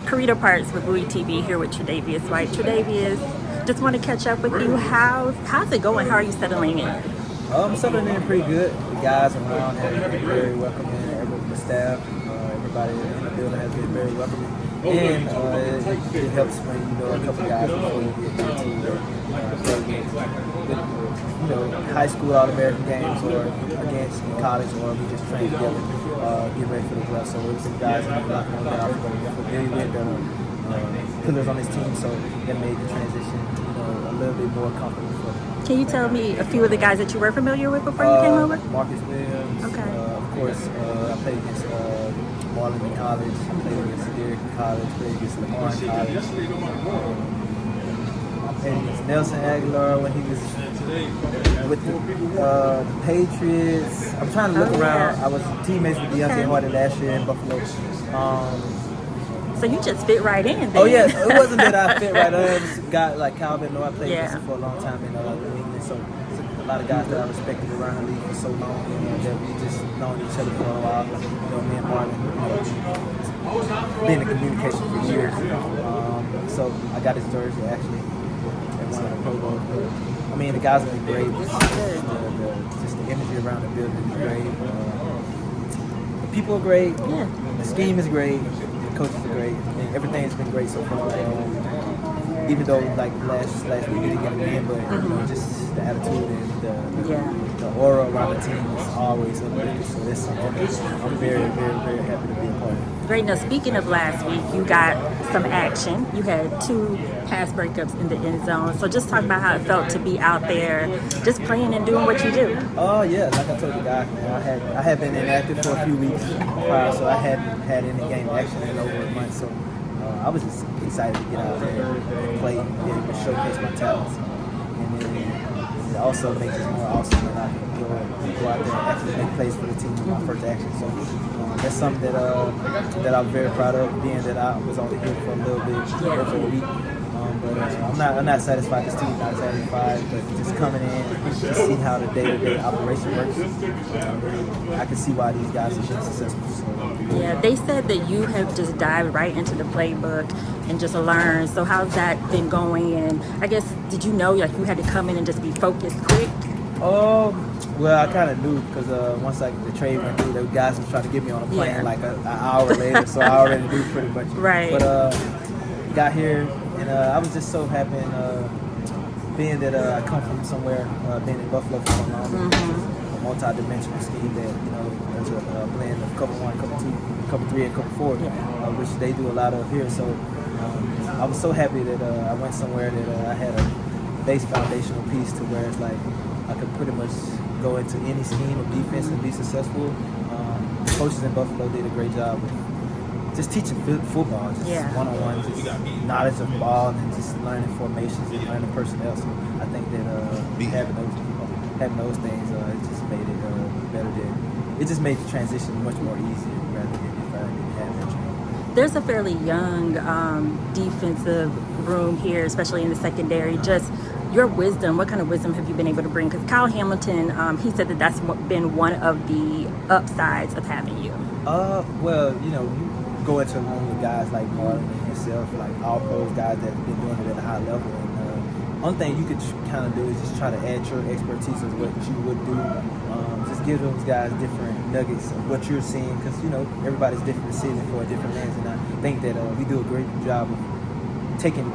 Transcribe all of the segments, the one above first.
Carita Parks with Louis TV here with Tre'Davious White. Tre'Davious, just want to catch up with you. How's it going? How are you settling in? I'm settling in pretty good. The guys around have been very welcoming. The staff, everybody in the building has been very welcoming. And it helps when you know a couple guys before you get to play games. High school All-American games or against in college, or we just train together, get ready for the draft. So there's some guys in the locker room that I'm familiar with that are pillars on this team, so that made the transition a little bit more comfortable for them. Can you tell me a few of the guys that you were familiar with before you came over? Marcus Williams. Okay. Of course, I played against Marlon in college. I played against Derek in college. Played against Lamar in college. I played against Nelson Aguilar when he was with the Patriots. I'm trying to look around. Yeah. I was teammates with Deontay Hardy last year in Buffalo. So you just fit right in then. Oh yeah, it wasn't that I fit right in. This guy like Calvin, I played against him for a long time in New England. So a lot of guys that I respected around the league for so long, that we just known each other for a while. Me and Martin, been in communication for years. So I got his jersey actually at one of the Pro Bowls. I mean, the guys have been great. Just the energy around the building is great. The people are great. Yeah. The scheme is great. Coaches are great. I mean, everything has been great so far. Even though like last week we didn't get a win, but just the attitude and the aura around the team is always uplifting. So that's something I'm very, very, very happy to be a part of. Great. Now, speaking of last week, you got some action. You had 2 pass breakups in the end zone. So just talk about how it felt to be out there, just playing and doing what you do. Oh yeah, like I told the guys, man, I had been inactive for a few weeks prior, so I hadn't had any game action in over a month. So I was just excited to get out there and play and be able to showcase my talents. And then it also makes it more awesome when I can go out there and actually make plays for the team in my first action. So that's something that I'm very proud of, being that I was only here for a little bit, for a week. But I'm not satisfied. This team's not satisfied. But just coming in, to see how the day-to-day operation works, I can see why these guys have been successful. So. Yeah, they said that you have just dived right into the playbook and just learned. So how's that been going? And I guess, did you know like you had to come in and just be focused quick? Well, I kind of knew because once the trade went through, the guys was trying to get me on a plane like an hour later, so I already knew pretty much. Right. But got here, and I was just so happy, and being that I come from somewhere, being in Buffalo for so long, a multi-dimensional scheme that there's a blend of cover 1, cover 2, cover 3, and cover 4, which they do a lot of here. So I was so happy that I went somewhere that I had a base foundational piece to where it's like I could pretty much go into any scheme of defense and be successful. The coaches in Buffalo did a great job of just teaching football, just one-on-one, just knowledge of ball and just learning formations and learning personnel. So I think that having those things, it just made it better. It just made the transition much more easier rather than if I didn't have that training. There's a fairly young defensive room here, especially in the secondary. Just your wisdom, what kind of wisdom have you been able to bring? Because Kyle Hamilton, he said that's been one of the upsides of having you. Well, you go into a room with guys like Martin and himself, like all pros guys that have been doing it at a high level. And one thing you could kind of do is just try to add your expertise of what you would do. Just give those guys different nuggets of what you're seeing, because everybody's different, seeing it for a different lens. And I think that we do a great job of taking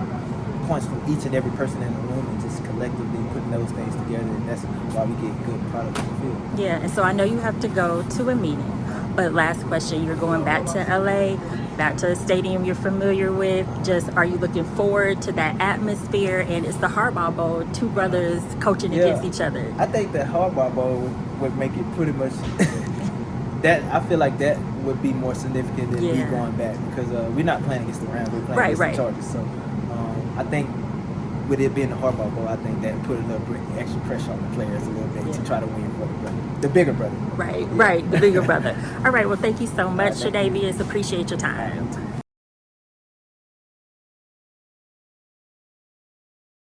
points from each and every person in the room and just collectively putting those things together, and that's why we get good product in the field. Yeah, and so I know you have to go to a meeting, but last question, you're going back to LA, back to a stadium you're familiar with. Just, are you looking forward to that atmosphere? And it's the Harbaugh Bowl, 2 brothers coaching against each other. I think that Harbaugh Bowl would make it pretty much that. I feel like that would be more significant than me going back, because we're not playing against the Rams, we're playing against the Chargers. So I think with it being the Harbaugh Bowl, I think that put a little extra pressure on the players a little bit to try to win for the bigger brother. Right, the bigger brother. All right, well, thank you so much, Tre'Davious. Appreciate your time.